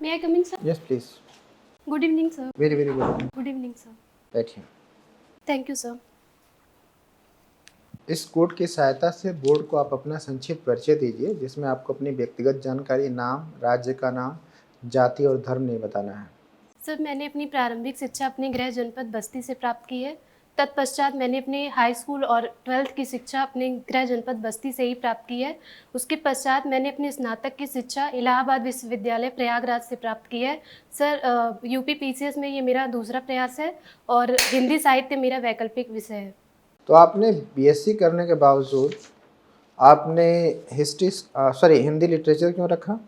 May I come in, sir? Yes, please. Good evening, sir. Very, very good. Good evening, sir. बैठिए। Thank you, sir. इस code की सहायता से board को आप अपना संक्षिप्त परिचय दीजिए, जिसमें आपको अपनी व्यक्तिगत जानकारी, नाम, राज्य का नाम, जाति और धर्म नहीं बताना है। सर, मैंने अपनी प्रारंभिक शिक्षा अपने गृह जनपद बस्ती से प्राप्त की है। तत्पश्चात मैंने अपने हाई स्कूल और 12th की शिक्षा अपने गृह जनपद बस्ती से ही प्राप्त की है। उसके पश्चात मैंने अपनी स्नातक की शिक्षा इलाहाबाद विश्वविद्यालय प्रयागराज से प्राप्त की है। सर, यूपी पीसीएस में ये मेरा दूसरा प्रयास है और हिंदी साहित्य मेरा वैकल्पिक विषय है। तो आपने बीएससी करने के बावजूद आपने हिंदी लिटरेचर क्यों रखा?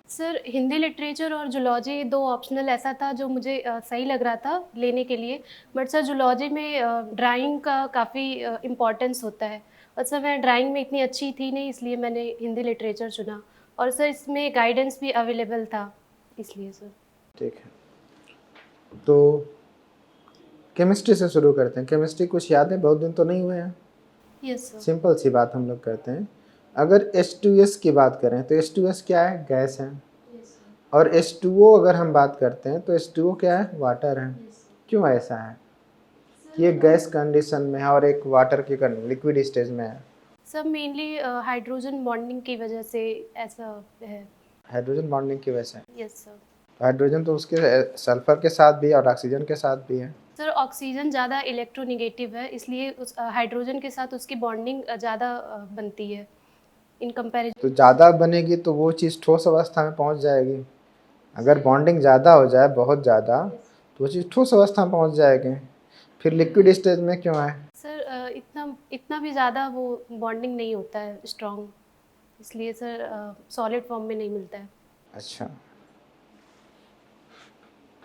सर, हिंदी लिटरेचर और जूलॉजी 2 ऑप्शनल ऐसा था जो मुझे सही लग रहा था लेने के लिए। बट सर जूलॉजी में ड्राइंग का काफ़ी इम्पोर्टेंस होता है और सर मैं ड्राइंग में इतनी अच्छी थी नहीं, इसलिए मैंने हिंदी लिटरेचर चुना और सर इसमें गाइडेंस भी अवेलेबल था, इसलिए सर। ठीक है। तो केमिस्ट्री से शुरू करते हैं। केमिस्ट्री कुछ याद है? बहुत दिन तो नहीं हुए हैं। Yes sir. सिंपल सी बात हम लोग करते हैं। अगर H2S की बात करें तो H2S क्या है? गैस है। और H2O अगर हम बात करते हैं तो H2O क्या है? वाटर है। क्यों ऐसा है कि ये गैस कंडीशन में है और एक वाटर की लिक्विड स्टेज में है? सर मेनली हाइड्रोजन बॉन्डिंग की वजह से ऐसा है। हाइड्रोजन बॉन्डिंग की वजह से। Yes sir. हाइड्रोजन तो उसके सल्फर के साथ भी है और ऑक्सीजन के साथ भी है। सर ऑक्सीजन ज़्यादा इलेक्ट्रोनिगेटिव है, इसलिए उस हाइड्रोजन के साथ उसकी बॉन्डिंग ज़्यादा बनती है इन कंपैरिजन। तो ज़्यादा बनेगी तो वो चीज़ ठोस अवस्था में पहुंच जाएगी। अगर बॉन्डिंग ज़्यादा हो जाए, बहुत ज़्यादा, तो वो चीज़ ठोस अवस्था में पहुंच जाएगी। फिर लिक्विड स्टेज में क्यों है? सर इतना इतना भी ज़्यादा वो बॉन्डिंग नहीं होता है स्ट्रॉन्ग, इसलिए सर सॉलिड फॉर्म में नहीं मिलता है। अच्छा,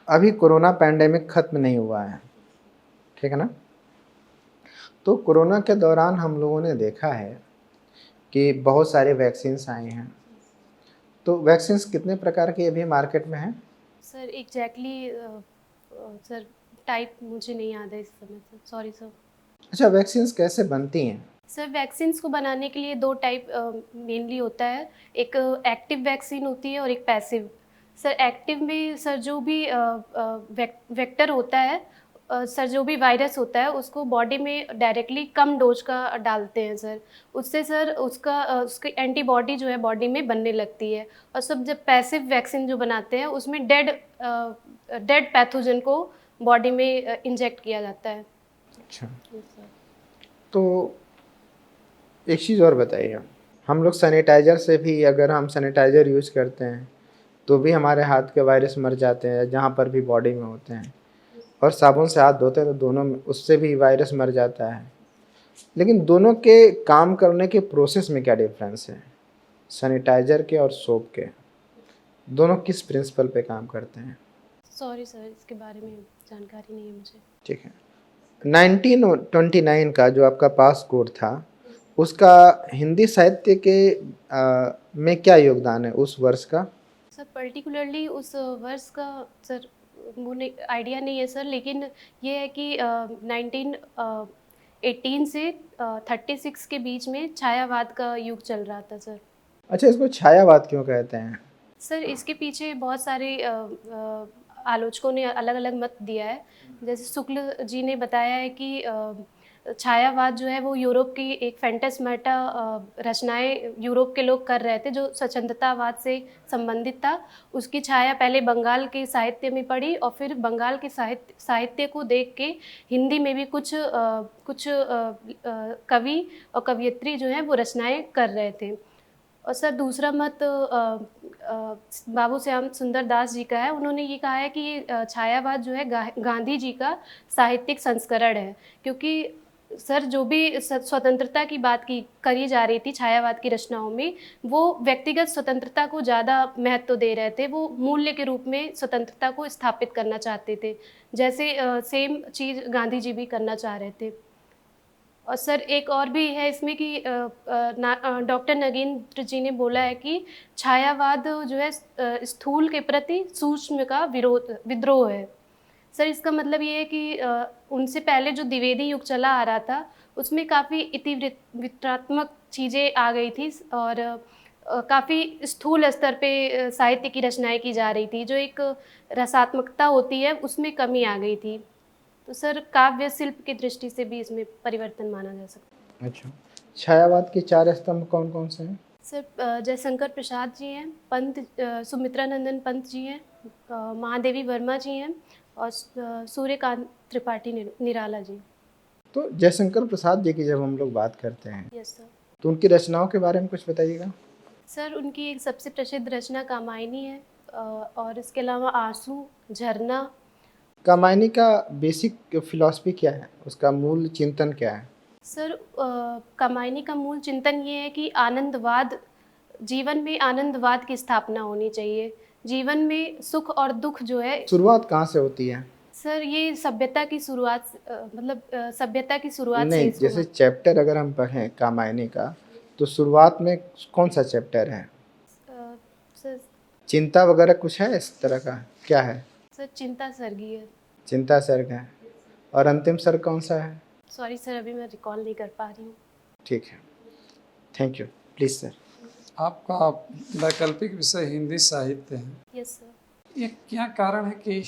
अभी कोरोना पैंडेमिक खत्म नहीं हुआ है, ठीक है ना? तो कोरोना के दौरान हम लोगों ने देखा है कि बहुत सारे वैक्सीन्स आए हैं। तो वैक्सीन्स कितने प्रकार के अभी मार्केट में हैं? सर एग्जैक्टली सर टाइप मुझे नहीं याद है इस समय, सर सॉरी सर। अच्छा, वैक्सीन्स कैसे बनती हैं? सर वैक्सीन्स को बनाने के लिए 2 टाइप मेनली होता है। एक एक्टिव वैक्सीन होती है और एक पैसिव। सर एक्टिव में सर जो भी वेक्टर होता है, सर जो भी वायरस होता है उसको बॉडी में डायरेक्टली कम डोज का डालते हैं सर। उससे सर उसकी एंटीबॉडी जो है बॉडी में बनने लगती है। और सब जब पैसिव वैक्सीन जो बनाते हैं उसमें डेड पैथोजन को बॉडी में इंजेक्ट किया जाता है। अच्छा, यस सर। तो एक चीज़ और बताइए, हम लोग सैनिटाइज़र से भी, अगर हम सैनिटाइज़र यूज़ करते हैं तो भी हमारे हाथ के वायरस मर जाते हैं जहाँ पर भी बॉडी में होते हैं, और साबुन से हाथ धोते हैं तो दोनों में उससे भी वायरस मर जाता है। लेकिन दोनों के काम करने के प्रोसेस में क्या डिफरेंस है? सैनिटाइज़र के और सोप के, दोनों किस प्रिंसिपल पे काम करते हैं? सॉरी सर, इसके बारे में जानकारी नहीं है मुझे। ठीक है। 1929 का जो आपका पास कोड था, उसका हिंदी साहित्य के में क्या योगदान है उस वर्ष का? सर पर्टिकुलरली उस वर्ष का सर वो नहीं, आइडिया नहीं है सर, लेकिन ये है कि 1918 से 36 के बीच में छायावाद का युग चल रहा था सर। अच्छा, इसको छायावाद क्यों कहते हैं? सर इसके पीछे बहुत सारे आलोचकों ने अलग-अलग मत दिया है। जैसे शुक्ल जी ने बताया है कि छायावाद जो है वो यूरोप की एक फैंटास्माटा रचनाएँ यूरोप के लोग कर रहे थे जो स्वतंत्रतावाद से संबंधित था। उसकी छाया पहले बंगाल के साहित्य में पड़ी और फिर बंगाल के साहित्य को देख के हिंदी में भी कुछ कवि और कवयित्री जो हैं वो रचनाएँ कर रहे थे। और सर दूसरा मत बाबू श्याम सुंदर दास जी का है। उन्होंने ये कहा है कि ये छायावाद जो है गांधी जी का साहित्यिक संस्करण है, क्योंकि सर जो भी स्वतंत्रता की बात की करी जा रही थी छायावाद की रचनाओं में, वो व्यक्तिगत स्वतंत्रता को ज़्यादा महत्व दे रहे थे। वो मूल्य के रूप में स्वतंत्रता को स्थापित करना चाहते थे, जैसे सेम चीज़ गांधी जी भी करना चाह रहे थे। और सर एक और भी है इसमें कि डॉक्टर नगेंद्र जी ने बोला है कि छायावाद जो है स्थूल के प्रति सूक्ष्म का विद्रोह है। सर इसका मतलब ये है कि उनसे पहले जो द्विवेदी युग चला आ रहा था उसमें काफ़ी इतिवृत्तात्मक चीज़ें आ गई थी और काफ़ी स्थूल स्तर पे साहित्य की रचनाएँ की जा रही थी, जो एक रसात्मकता होती है उसमें कमी आ गई थी। तो सर काव्य शिल्प की दृष्टि से भी इसमें परिवर्तन माना जा सकता है। अच्छा, छायावाद के 4 स्तंभ कौन-कौन से हैं? सर जयशंकर प्रसाद जी हैं, पंत सुमित्रानंदन पंत जी हैं, महादेवी वर्मा जी हैं और सूर्यकांत त्रिपाठी निराला जी। तो जयशंकर प्रसाद जी की जब हम लोग बात करते हैं, यस सर। तो उनकी रचनाओं के बारे में कुछ बताइएगा? सर उनकी एक सबसे प्रसिद्ध रचना कामायनी है, और इसके अलावा आंसू, झरना। कामायनी का बेसिक फिलॉसफी क्या है? उसका मूल चिंतन क्या है? सर कामायनी का मूल चिंतन ये है कि आनंदवाद, जीवन में आनंदवाद की स्थापना होनी चाहिए। जीवन में सुख और दुख जो है, शुरुआत कहाँ से होती है? सर ये सभ्यता की शुरुआत मतलब सभ्यता की शुरुआत से नहीं, इसको जैसे चैप्टर अगर हम पढ़ें कामायनी का, तो शुरुआत में कौन-सा चैप्टर है? सर चिंता वगैरह कुछ है इस तरह का? क्या है? सर चिंता सर्गी है। चिंता सर्ग है और अंतिम सर्ग कौन-सा है? सॉरी सर, अभी मैं रिकॉल नहीं कर पा रही हूँ। ठीक है। Thank you. Please sir. आपका वैकल्पिक विषय हिंदी साहित्य है। Yes sir. ये क्या कारण है कि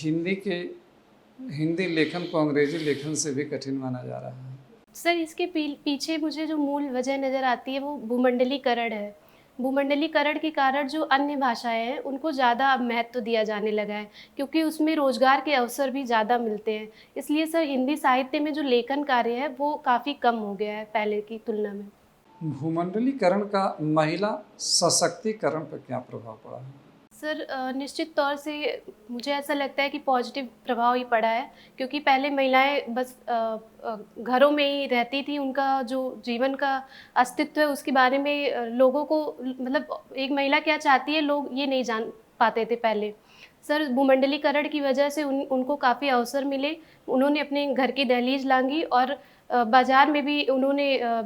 हिंदी लेखन को अंग्रेजी लेखन से भी कठिन माना जा रहा है? सर इसके पीछे मुझे जो मूल वजह नज़र आती है वो भूमंडलीकरण है। भूमंडलीकरण के कारण जो अन्य भाषाएं हैं उनको ज़्यादा अब महत्व दिया जाने लगा है, क्योंकि उसमें रोज़गार के अवसर भी ज़्यादा मिलते हैं। इसलिए सर हिंदी साहित्य में जो लेखन कार्य है वो काफ़ी कम हो गया है पहले की तुलना में। भूमंडलीकरण का महिला सशक्तिकरण पर क्या प्रभाव पड़ा है? सर निश्चित तौर से मुझे ऐसा लगता है कि पॉजिटिव प्रभाव ही पड़ा है, क्योंकि पहले महिलाएं बस घरों में ही रहती थी। उनका जो जीवन का अस्तित्व है उसके बारे में लोगों को, मतलब एक महिला क्या चाहती है लोग ये नहीं जान पाते थे पहले। सर भूमंडलीकरण की वजह से उनको काफ़ी अवसर मिले। उन्होंने अपने घर की दहलीज लांघी और बाज़ार में भी उन्होंने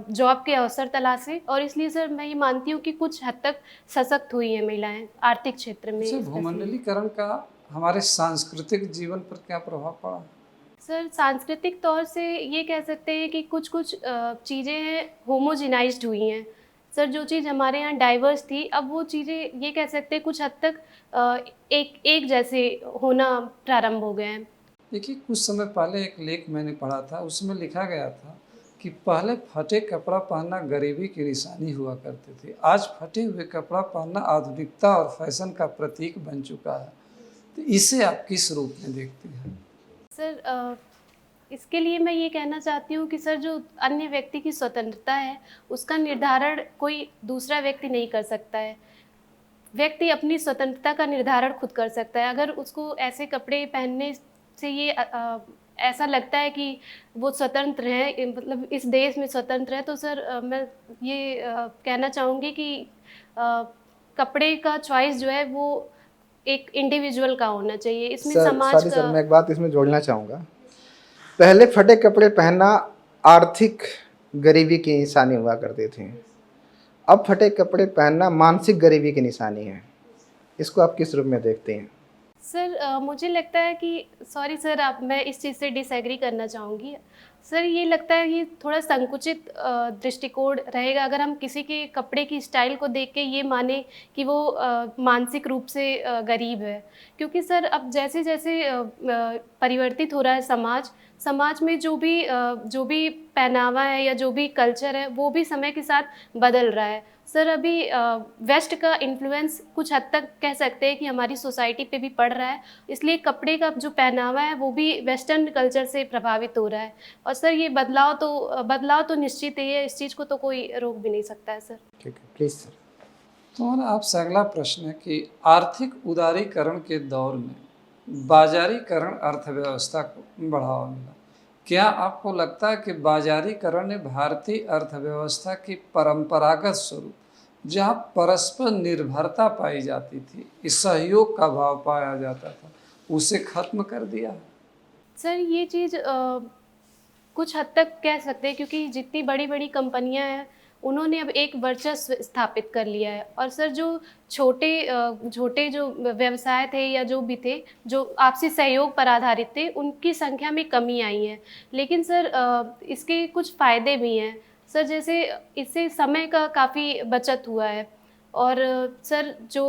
जॉब के अवसर तलाशे, और इसलिए सर मैं ये मानती हूँ कि कुछ हद तक सशक्त हुई हैं महिलाएं आर्थिक क्षेत्र में। अच्छा, भूमंडलीकरण का हमारे सांस्कृतिक जीवन पर क्या प्रभाव पड़ा? सर सांस्कृतिक तौर से ये कह सकते हैं कि कुछ कुछ चीज़ें हैं होमोजिनाइज्ड हुई हैं। सर जो चीज़ हमारे यहाँ डाइवर्स थी, अब वो चीज़ें ये कह सकते हैं कुछ हद तक एक जैसे होना प्रारंभ हो गए हैं। देखिए, कुछ समय पहले एक लेख मैंने पढ़ा था, उसमें लिखा गया था कि पहले फटे कपड़ा पहनना गरीबी की निशानी हुआ करते थे, आज फटे हुए कपड़ा पहनना आधुनिकता और फैशन का प्रतीक बन चुका है। तो इसे आप किस रूप में देखते हैं? सर इसके लिए मैं ये कहना चाहती हूँ कि सर जो अन्य व्यक्ति की स्वतंत्रता है उसका निर्धारण कोई दूसरा व्यक्ति नहीं कर सकता है। व्यक्ति अपनी स्वतंत्रता का निर्धारण खुद कर सकता है। अगर उसको ऐसे कपड़े पहनने से ये ऐसा लगता है कि वो स्वतंत्र है, मतलब इस देश में स्वतंत्र है, तो सर मैं ये कहना चाहूँगी कि कपड़े का चॉइस जो है वो एक इंडिविजुअल का होना चाहिए। इसमें समाज सर का मैं एक बात इसमें जोड़ना चाहूँगा। पहले फटे कपड़े पहनना आर्थिक गरीबी की निशानी हुआ करती थी। अब फटे कपड़े पहनना मानसिक गरीबी की निशानी है। इसको आप किस रूप में देखते हैं? सर मुझे लगता है कि सॉरी सर, आप मैं इस चीज़ से डिसएग्री करना चाहूँगी। सर ये लगता है कि थोड़ा संकुचित दृष्टिकोण रहेगा अगर हम किसी के कपड़े की स्टाइल को देख के ये माने कि वो मानसिक रूप से गरीब है। क्योंकि सर अब जैसे जैसे परिवर्तित हो रहा है समाज में जो भी पहनावा है या जो भी कल्चर है वो भी समय के साथ बदल रहा है। सर अभी वेस्ट का इन्फ्लुएंस कुछ हद तक कह सकते हैं कि हमारी सोसाइटी पे भी पड़ रहा है, इसलिए कपड़े का जो पहनावा है वो भी वेस्टर्न कल्चर से प्रभावित हो रहा है। और सर ये बदलाव तो निश्चित ही है, इस चीज़ को तो कोई रोक भी नहीं सकता है सर। ठीक है, प्लीज़ सर। तो हमारा आपसे अगला प्रश्न है कि आर्थिक उदारीकरण के दौर में बाजारीकरण अर्थव्यवस्था को बढ़ावा मिला। क्या आपको लगता है कि बाजारीकरण ने भारतीय अर्थव्यवस्था की परंपरागत स्वरूप, जहाँ परस्पर निर्भरता पाई जाती थी, इस सहयोग का भाव पाया जाता था, उसे खत्म कर दिया? सर ये चीज़ कुछ हद तक कह सकते हैं, क्योंकि जितनी बड़ी बड़ी कंपनियां हैं उन्होंने अब एक वर्चस्व स्थापित कर लिया है। और सर जो छोटे जो व्यवसाय थे या जो भी थे जो आपसी सहयोग पर आधारित थे उनकी संख्या में कमी आई है। लेकिन सर इसके कुछ फ़ायदे भी हैं। सर जैसे इससे समय का काफ़ी बचत हुआ है। और सर जो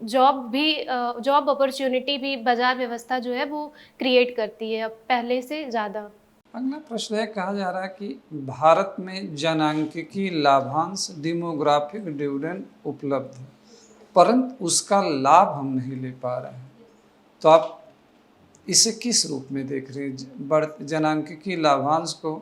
जॉब अपॉर्चुनिटी भी बाजार व्यवस्था जो है वो क्रिएट करती है अब पहले से ज़्यादा। अगला प्रश्न है, कहा जा रहा है कि भारत में जनांकिकी लाभांश डेमोग्राफिक डिविडेंड उपलब्ध है, परंतु उसका लाभ हम नहीं ले पा रहे हैं। तो आप इसे किस रूप में देख रहे हैं? जनांकिकी लाभांश को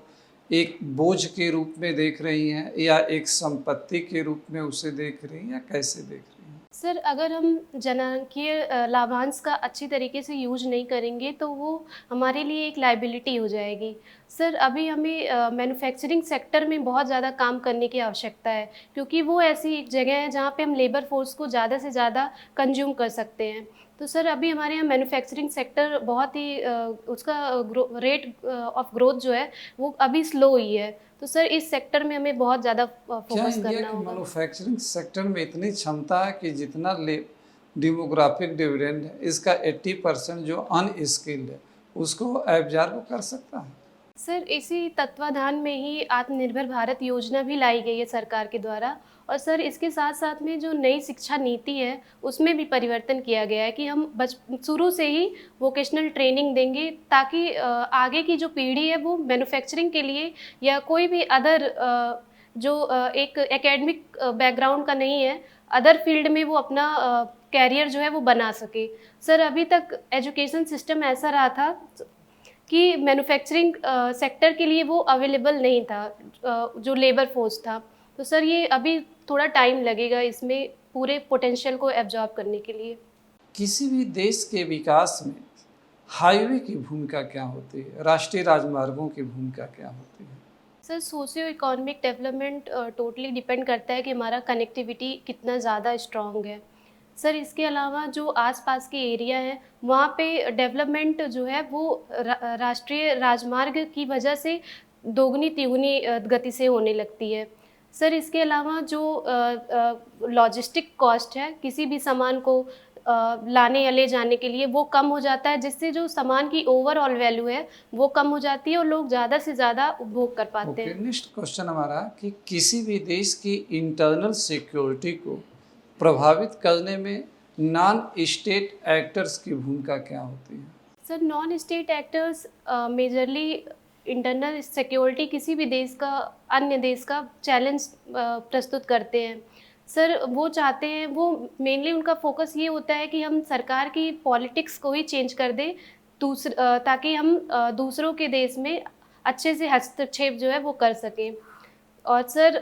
एक बोझ के रूप में देख रही हैं या एक संपत्ति के रूप में उसे देख रही हैं, या कैसे देख रही हैं? सर अगर हम जनांकीय लाभांश का अच्छी तरीके से यूज नहीं करेंगे तो वो हमारे लिए एक लाइबिलिटी हो जाएगी। सर अभी हमें मैन्युफैक्चरिंग सेक्टर में बहुत ज़्यादा काम करने की आवश्यकता है, क्योंकि वो ऐसी एक जगह है जहाँ पे हम लेबर फोर्स को ज़्यादा से ज़्यादा कंज्यूम कर सकते हैं। तो सर अभी हमारे यहाँ मैन्युफैक्चरिंग सेक्टर बहुत ही उसका रेट ऑफ ग्रोथ जो है वो अभी स्लो हुई है। तो सर इस सेक्टर में हमें बहुत ज़्यादा क्या फोकस इंडिया करना के होगा। मैन्युफैक्चरिंग सेक्टर में इतनी क्षमता है कि जितना डेमोग्राफिक डिविडेंड है, इसका 80% जो अनस्किल्ड है उसको एब्जॉर्ब कर सकता है? सर इसी तत्वाधान में ही आत्मनिर्भर भारत योजना भी लाई गई है सरकार के द्वारा। और सर इसके साथ साथ में जो नई शिक्षा नीति है उसमें भी परिवर्तन किया गया है कि हम शुरू से ही वोकेशनल ट्रेनिंग देंगे, ताकि आगे की जो पीढ़ी है वो मैन्युफैक्चरिंग के लिए या कोई भी अदर जो एक एकेडमिक बैकग्राउंड का नहीं है, अदर फील्ड में वो अपना कैरियर जो है वो बना सके। सर अभी तक एजुकेशन सिस्टम ऐसा रहा था कि मैन्युफैक्चरिंग सेक्टर के लिए वो अवेलेबल नहीं था, जो लेबर फोर्स था। तो सर ये अभी थोड़ा टाइम लगेगा इसमें पूरे पोटेंशियल को एब्जॉर्ब करने के लिए। किसी भी देश के विकास में हाईवे की भूमिका क्या होती है, राष्ट्रीय राजमार्गों की भूमिका क्या होती है? Sir socio economic development totally depend करता है कि हमारा कनेक्टिविटी कितना ज़्यादा स्ट्रॉन्ग है। सर इसके अलावा जो आसपास के एरिया हैं वहाँ पे डेवलपमेंट जो है वो राष्ट्रीय राजमार्ग की वजह से दोगुनी तिगुनी गति से होने लगती है। सर इसके अलावा जो लॉजिस्टिक कॉस्ट है किसी भी सामान को लाने या ले जाने के लिए वो कम हो जाता है, जिससे जो सामान की ओवरऑल वैल्यू है वो कम हो जाती है और लोग ज़्यादा से ज़्यादा उपभोग कर पाते हैं। नेक्स्ट क्वेश्चन हमारा कि किसी भी देश की इंटरनल सिक्योरिटी को प्रभावित करने में नॉन स्टेट एक्टर्स की भूमिका क्या होती है? Sir non state actors majorly internal security किसी भी देश का अन्य देश का चैलेंज प्रस्तुत करते हैं। सर वो चाहते हैं, वो मेनली उनका फोकस ये होता है कि हम सरकार की पॉलिटिक्स को ही चेंज कर दें ताकि हम दूसरों के देश में अच्छे से हस्तक्षेप जो है वो कर सकें। और सर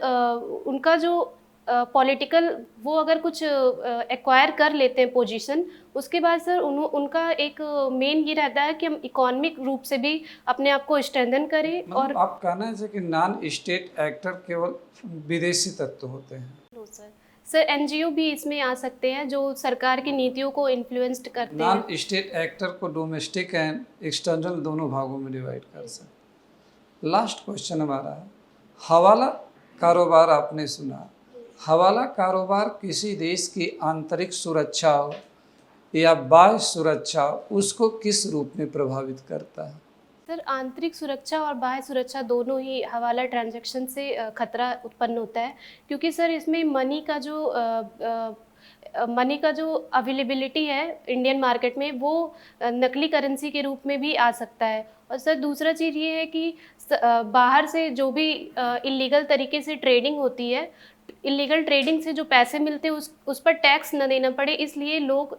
उनका जो पॉलिटिकल वो अगर कुछ एक्वायर कर लेते हैं पोजीशन, उसके बाद सर उनका एक मेन ये रहता है कि हम इकोनॉमिक रूप से भी अपने आप को स्ट्रेंथन करें। और आप कहना है कि नॉन स्टेट एक्टर केवल विदेशी तत्व होते हैं? नो सर, सर एनजीओ भी इसमें आ सकते हैं जो सरकार की नीतियों को इन्फ्लुएंस्ड करते हैं। नॉन स्टेट एक्टर को डोमेस्टिक एंड एक्सटर्नल दोनों भागों में डिवाइड कर सकते। लास्ट क्वेश्चन हमारा है, हवाला कारोबार आपने सुना, हवाला कारोबार किसी देश की आंतरिक सुरक्षा हो या बाह्य सुरक्षा उसको किस रूप में प्रभावित करता है? सर आंतरिक सुरक्षा और बाह्य सुरक्षा दोनों ही हवाला ट्रांजैक्शन से खतरा उत्पन्न होता है, क्योंकि सर इसमें मनी का जो अवेलेबिलिटी है इंडियन मार्केट में वो नकली करेंसी के रूप में भी आ सकता है। और सर दूसरा चीज़ ये है कि बाहर से जो भी इलीगल तरीके से ट्रेडिंग होती है, इलीगल ट्रेडिंग से जो पैसे मिलते हैं उस पर टैक्स न देना पड़े, इसलिए लोग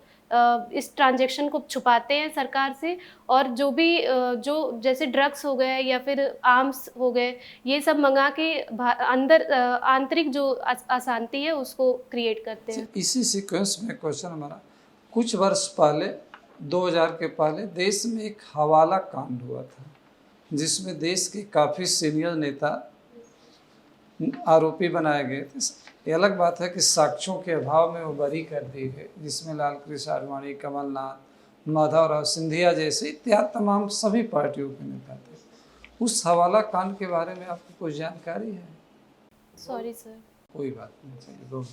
इस ट्रांजैक्शन को छुपाते हैं सरकार से। और जो भी जो जैसे ड्रग्स हो गए या फिर आर्म्स हो गए, ये सब मंगा के अंदर आंतरिक जो अशांति है उसको क्रिएट करते हैं। इसी सीक्वेंस में क्वेश्चन हमारा, कुछ वर्ष पहले 2000 के पहले देश में एक हवाला कांड हुआ था जिसमें देश के काफ़ी सीनियर नेता आरोपी बनाए गए थे। ये अलग बात है कि साक्ष्यों के अभाव में वो बरी कर दिए गए, जिसमें लाल कृष्ण आडवाणी, कमलनाथ, माधवराव सिंधिया जैसे इत्यादि तमाम सभी पार्टियों के नेता थे। उस हवाला कांड के बारे में आपको कोई जानकारी है? Sorry sir. कोई बात नहीं, चलिए दो।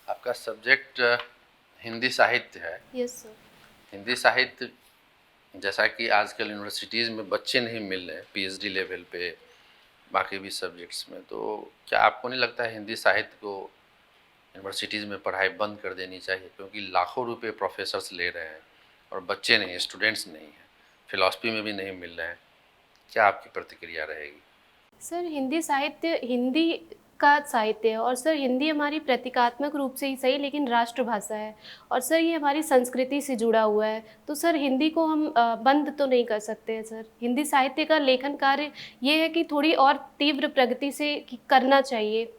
आपका सब्जेक्ट हिंदी साहित्य है। Yes sir. हिंदी साहित्य जैसा कि आजकल यूनिवर्सिटीज़ में बच्चे नहीं मिल रहे पीएचडी लेवल पे बाकी भी सब्जेक्ट्स में, तो क्या आपको नहीं लगता है हिंदी साहित्य को यूनिवर्सिटीज़ में पढ़ाई बंद कर देनी चाहिए? क्योंकि लाखों रुपए प्रोफेसर्स ले रहे हैं और बच्चे नहीं हैं, स्टूडेंट्स नहीं हैं, फिलॉसफी में भी नहीं मिल रहे हैं। क्या आपकी प्रतिक्रिया रहेगी? सर हिंदी साहित्य हिंदी का साहित्य है, और सर हिंदी हमारी प्रतीकात्मक रूप से ही सही लेकिन राष्ट्रभाषा है, और सर ये हमारी संस्कृति से जुड़ा हुआ है। तो सर हिंदी को हम बंद तो नहीं कर सकते हैं सर। हिंदी साहित्य का लेखन कार्य ये है कि थोड़ी और तीव्र प्रगति से करना चाहिए,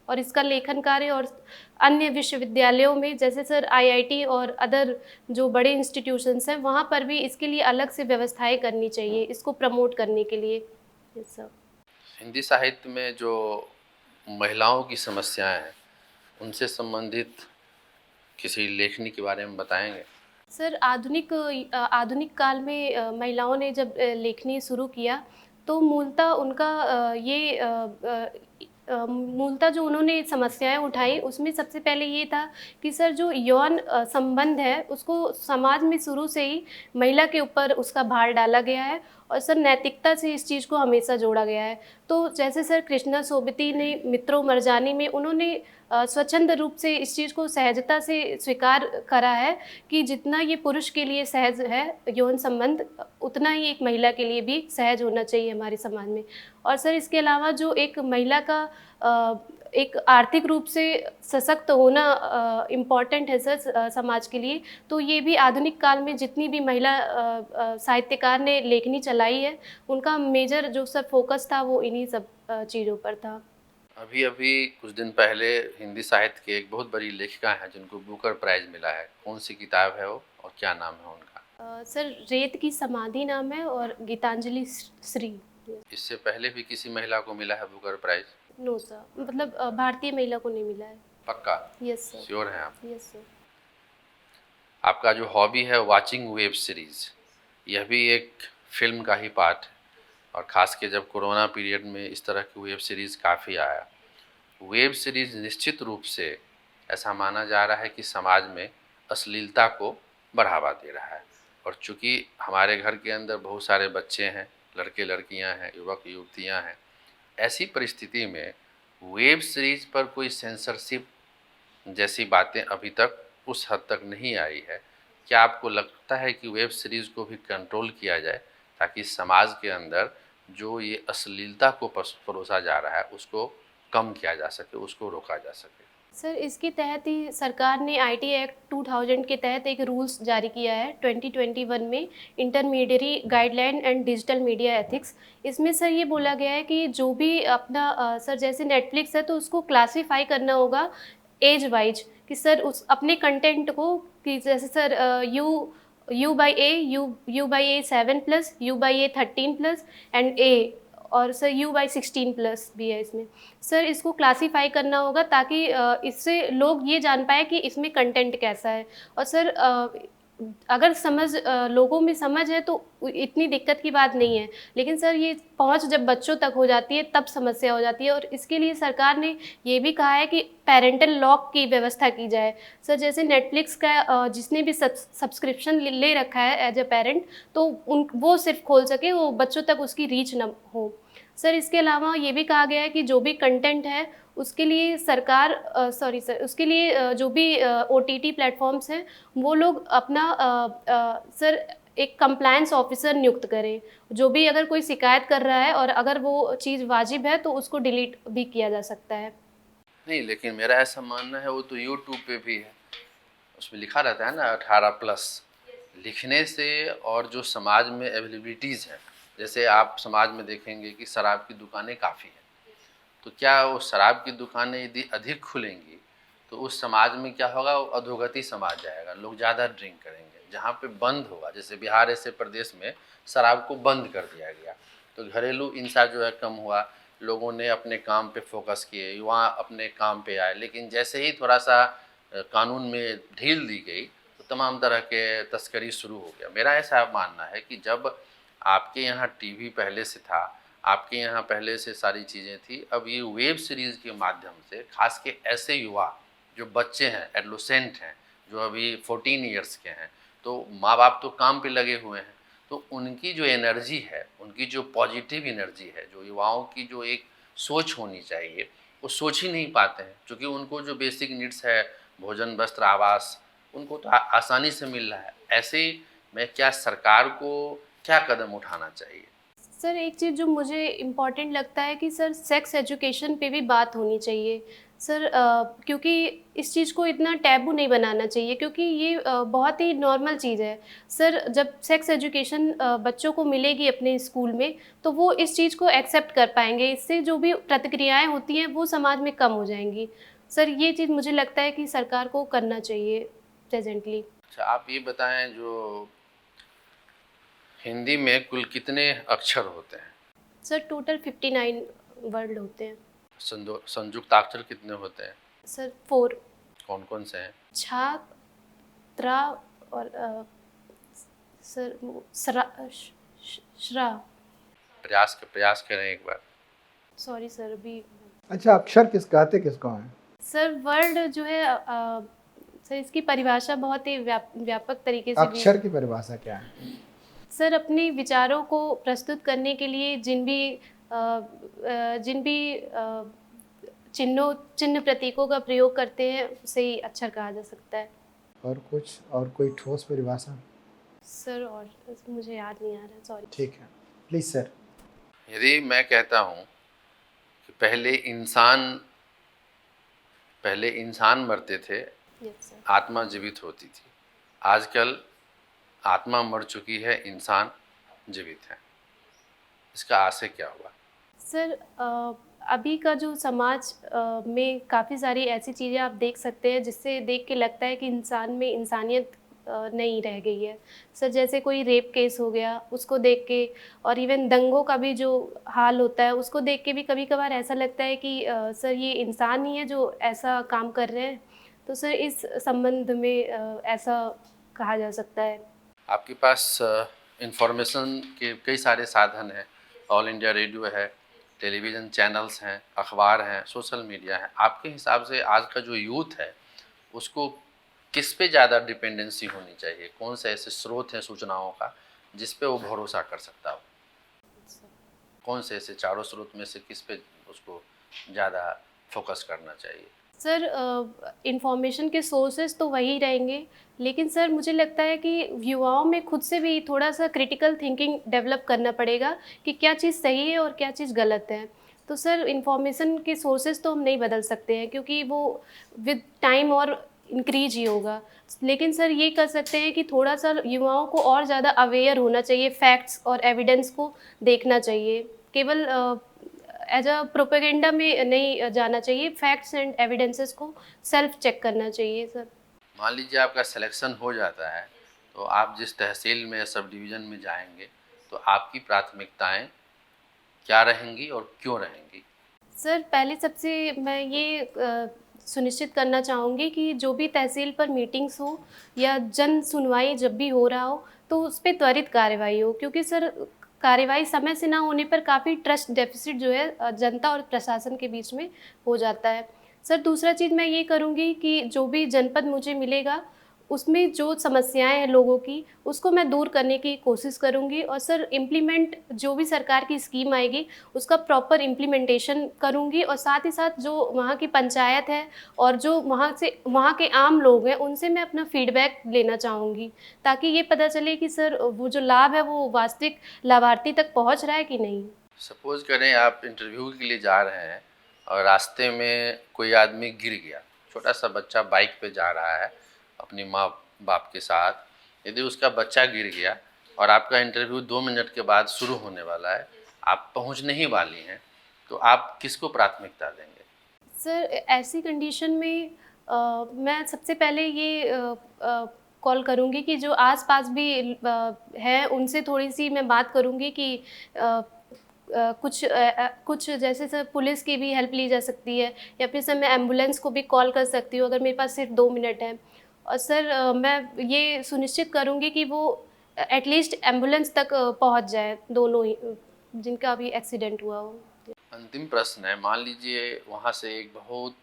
और इसका लेखन कार्य और अन्य विश्वविद्यालयों में जैसे सर आईआईटी और अदर जो बड़े इंस्टीट्यूशंस हैं वहाँ पर भी इसके लिए अलग से व्यवस्थाएं करनी चाहिए इसको प्रमोट करने के लिए। Yes sir. हिंदी साहित्य में जो महिलाओं की समस्याएं हैं उनसे संबंधित किसी लेखनी के बारे में बताएंगे? सर आधुनिक काल में महिलाओं ने जब लेखनी शुरू किया तो मूलतः उनका मूलतः जो उन्होंने समस्याएं उठाई उसमें सबसे पहले ये था कि सर जो यौन संबंध है उसको समाज में शुरू से ही महिला के ऊपर उसका भार डाला गया है, और सर नैतिकता से इस चीज़ को हमेशा जोड़ा गया है। तो जैसे सर कृष्णा सोबती ने मित्रों मरजानी में उन्होंने स्वच्छंद रूप से इस चीज़ को सहजता से स्वीकार करा है कि जितना ये पुरुष के लिए सहज है यौन संबंध, उतना ही एक महिला के लिए भी सहज होना चाहिए हमारे समाज में। और सर इसके अलावा जो एक महिला का एक आर्थिक रूप से सशक्त होना इम्पॉर्टेंट है सर समाज के लिए, तो ये भी आधुनिक काल में जितनी भी महिला साहित्यकार ने लेखनी चलाई है उनका मेजर जो सर फोकस था वो इन्हीं सब चीज़ों पर था। अभी अभी कुछ दिन पहले हिंदी साहित्य की एक बहुत बड़ी लेखिका हैं जिनको बुकर प्राइज मिला है, कौन सी किताब है वो और क्या नाम है उनका? सर रेत की समाधि नाम है और गीतांजलि श्री। इससे पहले भी किसी महिला को मिला है बुकर प्राइज? नो सर, मतलब भारतीय महिला को नहीं मिला है। पक्का? Yes sir. श्योर हैं आप? Yes sir. आपका जो हॉबी है वाचिंग वेब सीरीज़, यह भी एक फिल्म का ही पार्ट है, और ख़ास के जब कोरोना पीरियड में इस तरह की वेब सीरीज़ काफ़ी आया। वेब सीरीज़ निश्चित रूप से ऐसा माना जा रहा है कि समाज में अश्लीलता को बढ़ावा दे रहा है, और चूँकि हमारे घर के अंदर बहुत सारे बच्चे हैं, लड़के लड़कियां हैं, युवक युवतियां हैं, ऐसी परिस्थिति में वेब सीरीज़ पर कोई सेंसरशिप जैसी बातें अभी तक उस हद तक नहीं आई है। क्या आपको लगता है कि वेब सीरीज़ को भी कंट्रोल किया जाए ताकि समाज के अंदर जो ये अश्लीलता को परोसा जा रहा है उसको कम किया जा सके, उसको रोका जा सके? सर इसके तहत ही सरकार ने आईटी एक्ट 2000 के तहत एक रूल्स जारी किया है 2021 में, intermediary guideline and digital media ethics. इसमें सर ये बोला गया है कि जो भी अपना सर जैसे नेटफ्लिक्स है तो उसको क्लासीफाई करना होगा एज वाइज, कि सर उस अपने कंटेंट को कि जैसे sir you by A 7+ you by A 13+ and A, और सर यू बाई 16+ भी है इसमें। सर इसको क्लासीफाई करना होगा ताकि इससे लोग ये जान पाए कि इसमें कंटेंट कैसा है। और सर अगर लोगों में समझ है तो इतनी दिक्कत की बात नहीं है, लेकिन सर ये पहुंच जब बच्चों तक हो जाती है तब समस्या हो जाती है, और इसके लिए सरकार ने ये भी कहा है कि पेरेंटल लॉक की व्यवस्था की जाए। सर जैसे नेटफ्लिक्स का जिसने भी सब्सक्रिप्शन ले रखा है एज ए पेरेंट, तो वो सिर्फ खोल सके, वो बच्चों तक उसकी रीच न हो। सर इसके अलावा ये भी कहा गया है कि जो भी कंटेंट है उसके लिए सरकार उसके लिए जो भी OTT प्लेटफॉर्म्स हैं वो लोग अपना सर एक कंप्लायंस ऑफिसर नियुक्त करें, जो भी अगर कोई शिकायत कर रहा है और अगर वो चीज़ वाजिब है तो उसको डिलीट भी किया जा सकता है। नहीं, लेकिन मेरा ऐसा मानना है वो तो यूट्यूब पे भी है, उसमें लिखा रहता है ना 18+। लिखने से और जो समाज में अवेलेबिलिटीज़ है, जैसे आप समाज में देखेंगे कि शराब की दुकानें काफ़ी हैं, तो क्या वो शराब की दुकानें यदि अधिक खुलेंगी तो उस समाज में क्या होगा, वो अधोगति समाज जाएगा, लोग ज़्यादा ड्रिंक करेंगे। जहाँ पे बंद होगा, जैसे बिहार ऐसे प्रदेश में शराब को बंद कर दिया गया तो घरेलू हिंसा जो है कम हुआ, लोगों ने अपने काम पे फोकस किए, युवा अपने काम पे आए। लेकिन जैसे ही थोड़ा सा कानून में ढील दी गई तो तमाम तरह के तस्करी शुरू हो गया। मेरा ऐसा मानना है कि जब आपके यहाँ टीवी पहले से था, आपके यहाँ पहले से सारी चीज़ें थी, अब ये वेब सीरीज़ के माध्यम से खास के ऐसे युवा जो बच्चे हैं, एडोलेसेंट हैं, जो अभी 14 ईयर्स के हैं, तो माँ बाप तो काम पे लगे हुए हैं, तो उनकी जो एनर्जी है, उनकी जो पॉजिटिव एनर्जी है, जो युवाओं की जो एक सोच होनी चाहिए, वो सोच ही नहीं पाते हैं, क्योंकि उनको जो बेसिक नीड्स है, भोजन, वस्त्र, आवास, उनको तो आसानी से मिल रहा है। ऐसे में क्या सरकार को क्या कदम उठाना चाहिए? सर एक चीज़ जो मुझे इम्पॉर्टेंट लगता है कि सर सेक्स एजुकेशन पे भी बात होनी चाहिए सर, क्योंकि इस चीज़ को इतना टैबू नहीं बनाना चाहिए, क्योंकि ये बहुत ही नॉर्मल चीज़ है सर। जब सेक्स एजुकेशन बच्चों को मिलेगी अपने स्कूल में, तो वो इस चीज़ को एक्सेप्ट कर पाएंगे, इससे जो भी प्रतिक्रियाएं होती हैं वो समाज में कम हो जाएंगी सर। ये चीज़ मुझे लगता है कि सरकार को करना चाहिए प्रेजेंटली। अच्छा, आप ये बताएं, जो हिंदी में कुल कितने अक्षर होते हैं? सर टोटल 59 वर्ड होते हैं संयुक्ताक्षर कितने होते हैं? सर 4। कौन कौन से हैं? छा, त्रा और सर सरा श्रा। प्रयास करें एक बार। सॉरी सर अभी। अच्छा, अक्षर किस कहते किसको हैं? सर वर्ड जो है सर इसकी परिभाषा बहुत ही व्यापक तरीके से अक्षर की परिभाषा क्या है? सर अपने विचारों को प्रस्तुत करने के लिए जिन भी चिन्ह प्रतीकों का प्रयोग करते हैं उसे ही अक्षर कहा जा सकता है। और कोई ठोस परिभाषा? सर और मुझे याद नहीं आ रहा, सॉरी। ठीक है, प्लीज सर। यदि मैं कहता हूँ कि पहले इंसान मरते थे, यस सर। आत्मा जीवित होती थी। आजकल आत्मा मर चुकी है, इंसान जीवित है। इसका आशय क्या हुआ? सर अभी का जो समाज में काफ़ी सारी ऐसी चीज़ें आप देख सकते हैं जिससे देख के लगता है कि इंसान में इंसानियत नहीं रह गई है सर। जैसे कोई रेप केस हो गया, उसको देख के, और इवन दंगों का भी जो हाल होता है उसको देख के भी कभी कभार ऐसा लगता है कि सर ये इंसान ही है जो ऐसा काम कर रहे हैं। तो सर इस संबंध में ऐसा कहा जा सकता है। आपके पास इंफॉर्मेशन के कई सारे साधन हैं। ऑल इंडिया रेडियो है, टेलीविज़न चैनल्स हैं, अखबार हैं, सोशल मीडिया है। आपके हिसाब से आज का जो यूथ है उसको किस पे ज़्यादा डिपेंडेंसी होनी चाहिए? कौन से ऐसे स्रोत हैं सूचनाओं का जिस पे वो भरोसा कर सकता हो? कौन से ऐसे चारों स्रोत में से किस पे उसको ज़्यादा फोकस करना चाहिए? सर इंफॉर्मेशन के सोर्सेज तो वही रहेंगे, लेकिन सर मुझे लगता है कि युवाओं में खुद से भी थोड़ा सा क्रिटिकल थिंकिंग डेवलप करना पड़ेगा कि क्या चीज़ सही है और क्या चीज़ गलत है। तो सर इंफॉर्मेशन के सोर्सेज तो हम नहीं बदल सकते हैं क्योंकि वो विद टाइम और इंक्रीज ही होगा, लेकिन सर ये कर सकते हैं कि थोड़ा सा युवाओं को और ज़्यादा अवेयर होना चाहिए, फैक्ट्स और एविडेंस को देखना चाहिए। केवल एज अ प्रोपेगेंडा में नहीं जाना चाहिए, फैक्ट्स एंड एविडेंसेस को सेल्फ चेक करना चाहिए सर। मान लीजिए आपका सिलेक्शन हो जाता है, तो आप जिस तहसील में, सब डिवीज़न में जाएंगे, तो आपकी प्राथमिकताएं क्या रहेंगी और क्यों रहेंगी? सर पहले सबसे मैं ये सुनिश्चित करना चाहूँगी कि जो भी तहसील पर मीटिंग्स हो या जन सुनवाई जब भी हो रहा हो तो उस पर त्वरित कार्रवाई हो, क्योंकि सर कार्रवाई समय से ना होने पर काफ़ी ट्रस्ट डेफिसिट जो है जनता और प्रशासन के बीच में हो जाता है। सर दूसरा चीज़ मैं ये करूँगी कि जो भी जनपद मुझे मिलेगा उसमें जो समस्याएं हैं लोगों की उसको मैं दूर करने की कोशिश करूँगी, और सर इम्प्लीमेंट जो भी सरकार की स्कीम आएगी उसका प्रॉपर इम्प्लीमेंटेशन करूँगी, और साथ ही साथ जो वहाँ की पंचायत है और जो वहाँ के आम लोग हैं उनसे मैं अपना फीडबैक लेना चाहूँगी, ताकि ये पता चले कि सर वो जो लाभ है वो वास्तविक लाभार्थी तक पहुँच रहा है कि नहीं। सपोज करें आप इंटरव्यू के लिए जा रहे हैं और रास्ते में कोई आदमी गिर गया, छोटा सा बच्चा बाइक पे जा रहा है अपनी माँ बाप के साथ। यदि उसका बच्चा गिर गया और आपका इंटरव्यू 2 मिनट के बाद शुरू होने वाला है, आप पहुंचने ही वाली हैं, तो आप किसको प्राथमिकता देंगे? सर ऐसी कंडीशन में मैं सबसे पहले ये कॉल करूँगी कि जो आसपास भी है उनसे थोड़ी सी मैं बात करूँगी कि कुछ जैसे सर पुलिस की भी हेल्प ली जा सकती है, या फिर सर मैं एम्बुलेंस को भी कॉल कर सकती हूँ अगर मेरे पास सिर्फ 2 मिनट है। और सर मैं ये सुनिश्चित करूँगी कि वो एटलीस्ट एम्बुलेंस तक पहुँच जाए, दोनों ही जिनका अभी एक्सीडेंट हुआ हो। अंतिम प्रश्न है, मान लीजिए वहाँ से एक बहुत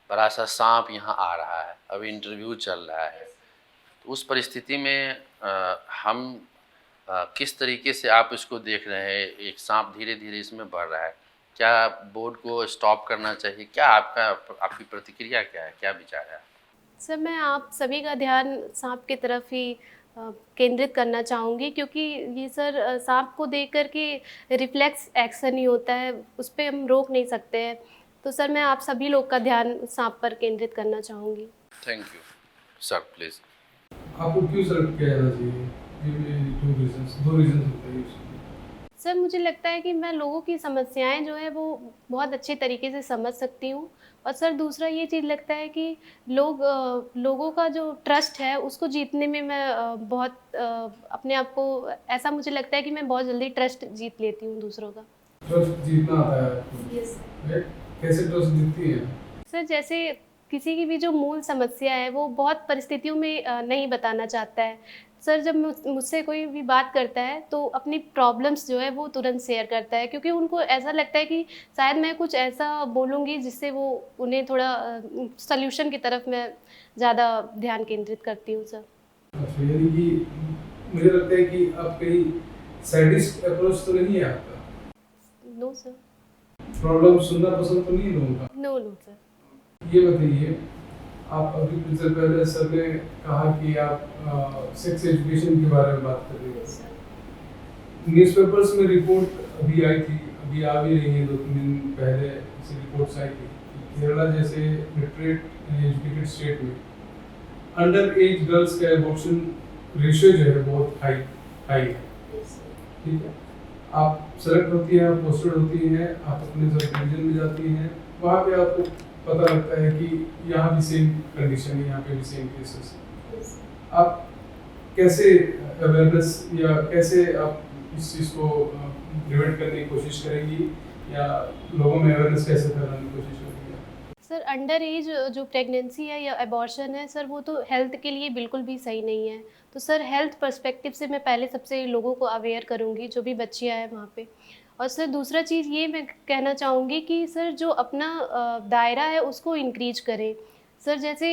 बड़ा सा सांप यहाँ आ रहा है, अभी इंटरव्यू चल रहा है, तो उस परिस्थिति में हम किस तरीके से आप इसको देख रहे हैं? एक सांप धीरे धीरे इसमें बढ़ रहा है, क्या बोर्ड को स्टॉप करना चाहिए? क्या आपकी प्रतिक्रिया क्या है, क्या विचार है? सर मैं आप सभी का ध्यान सांप की तरफ ही केंद्रित करना चाहूँगी, क्योंकि ये सर सांप को देख कर के रिफ्लेक्स एक्शन ही होता है, उस पे हम रोक नहीं सकते हैं। तो सर मैं आप सभी लोग का ध्यान सांप पर केंद्रित करना चाहूँगी। Thank you sir, please. आपको क्यों सेलेक्ट किया जाना चाहिए? ये दो रीजंस होते हैं उसके। सर मुझे लगता है कि मैं लोगों की समस्याएं जो है वो बहुत अच्छे तरीके से समझ सकती हूँ। और सर दूसरा ये चीज़ लगता है कि लोगों का जो ट्रस्ट है उसको जीतने में मैं अपने आप को, ऐसा मुझे लगता है कि मैं बहुत जल्दी ट्रस्ट जीत लेती हूँ दूसरों का। ट्रस्ट जीतना आता है आपको, यस राइट? कैसे ट्रस्ट जीतती है? सर, जैसे किसी की भी जो मूल समस्या है वो बहुत परिस्थितियों में नहीं बताना चाहता है। सर जब मुझसे कोई भी बात करता है तो अपनी प्रॉब्लम्स जो है वो तुरंत शेयर करता है, क्योंकि उनको ऐसा लगता है कि शायद मैं कुछ ऐसा बोलूँगी जिससे वो उन्हें थोड़ा सॉल्यूशन की तरफ मैं ज़्यादा ध्यान केंद्रित करती हूँ सर। अच्छा, यानी कि मुझे लगता है कि आप कहीं सैडिस्ट अप्रोच तो नहीं है आपका? No sir. प्रॉब्लम सुनना पसंद तो नहीं है लोगों का? No no sir. ये बताइए, आप अभी कुछ देर पहले सर ने कहा कि आप सेक्स एजुकेशन के बारे में बात कर रहे हैं। न्यूज़पेपर्स में रिपोर्ट अभी आई थी, अभी आ भी रही है, 2-3 दिन पहले ऐसी रिपोर्ट्स आई थी कि केरला जैसे लिटरेट एजुकेटेड स्टेट में अंडर एज गर्ल्स का एबॉर्शन रेशियो जो है बहुत हाई है। ठीक है, आप सेलेक्ट होती हैं, आप पोस्टेड होती हैं, आप अपने सब रीजन में जाती हैं, वहाँ पे आपको पता लगता है कि यहाँ भी सेम कंडीशन है, यहाँ पे भी सेम केसेस है। आप कैसे अवेयरनेस या कैसे आप इस चीज़ को प्रिवेंट करने की कोशिश करेंगी, या लोगों में अवेयरनेस कैसे फैलाने की कोशिश करेंगी? सर अंडर एज जो प्रेगनेंसी है या अबॉर्शन है सर, वो तो हेल्थ के लिए बिल्कुल भी सही नहीं है। तो सर हेल्थ पर्सपेक्टिव से मैं पहले सबसे लोगों को अवेयर करूँगी, जो भी बच्चियाँ हैं वहाँ पे। और सर दूसरा चीज़ ये मैं कहना चाहूँगी कि सर जो अपना दायरा है उसको इंक्रीज करें। सर जैसे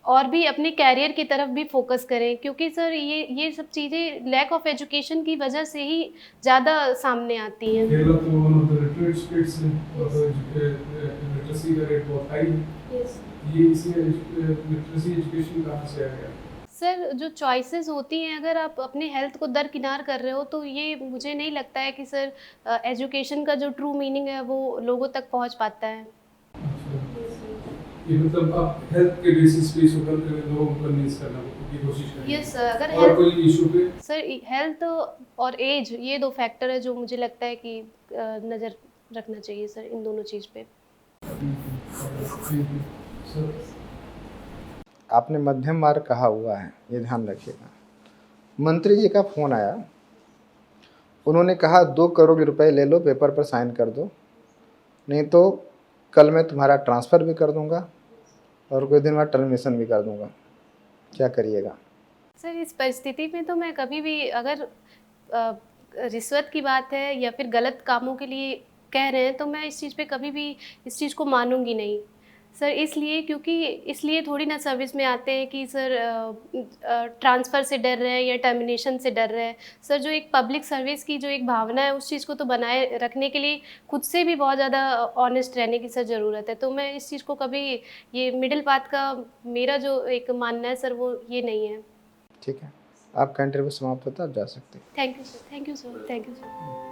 और भी अपने कैरियर की तरफ भी फोकस करें, क्योंकि सर ये सब चीज़ें लैक ऑफ एजुकेशन की वजह से ही ज़्यादा सामने आती हैं। केरला तो one of the literate states है और लिटरेसी का रेट बहुत हाई है। ये इसमें लिटरेसी एजुकेशन कहाँ से आ गया? सर जो चॉइसेस होती हैं, अगर आप अपने हेल्थ को दरकिनार कर रहे हो तो ये मुझे नहीं लगता है कि सर एजुकेशन का जो ट्रू मीनिंग है वो लोगों तक पहुंच पाता है। ये मतलब आप हेल्थ के बेसिस पे इसको करते हुए लोगों को कन्विंस करना की कोशिश करेंगे? यस सर, अगर और कोई इशू पे? सर हेल्थ और एज ये 2 फैक्टर है जो मुझे लगता है कि नज़र रखना चाहिए सर इन दोनों चीज़ पे। सर आपने मध्यम मार्ग कहा हुआ है, ये ध्यान रखिएगा। मंत्री जी का फ़ोन आया, उन्होंने कहा 2 करोड़ रुपए ले लो, पेपर पर साइन कर दो, नहीं तो कल मैं तुम्हारा ट्रांसफ़र भी कर दूंगा और कुछ दिन बाद टर्मिनेशन भी कर दूंगा। क्या करिएगा? सर इस परिस्थिति में तो मैं कभी भी, अगर रिश्वत की बात है या फिर गलत कामों के लिए कह रहे हैं, तो मैं इस चीज़ पे कभी भी इस चीज़ को मानूंगी नहीं सर। इसलिए थोड़ी ना सर्विस में आते हैं कि सर ट्रांसफ़र से डर रहे हैं या टर्मिनेशन से डर रहे हैं। सर जो एक पब्लिक सर्विस की जो एक भावना है उस चीज़ को तो बनाए रखने के लिए खुद से भी बहुत ज़्यादा ऑनेस्ट रहने की सर ज़रूरत है। तो मैं इस चीज़ को कभी, ये मिडिल पाथ का मेरा जो एक मानना है सर वो ये नहीं है। ठीक है, आपका इंटरव्यू समाप्त होता है, आप जा सकते हैं। Thank you sir, thank you sir, thank you sir.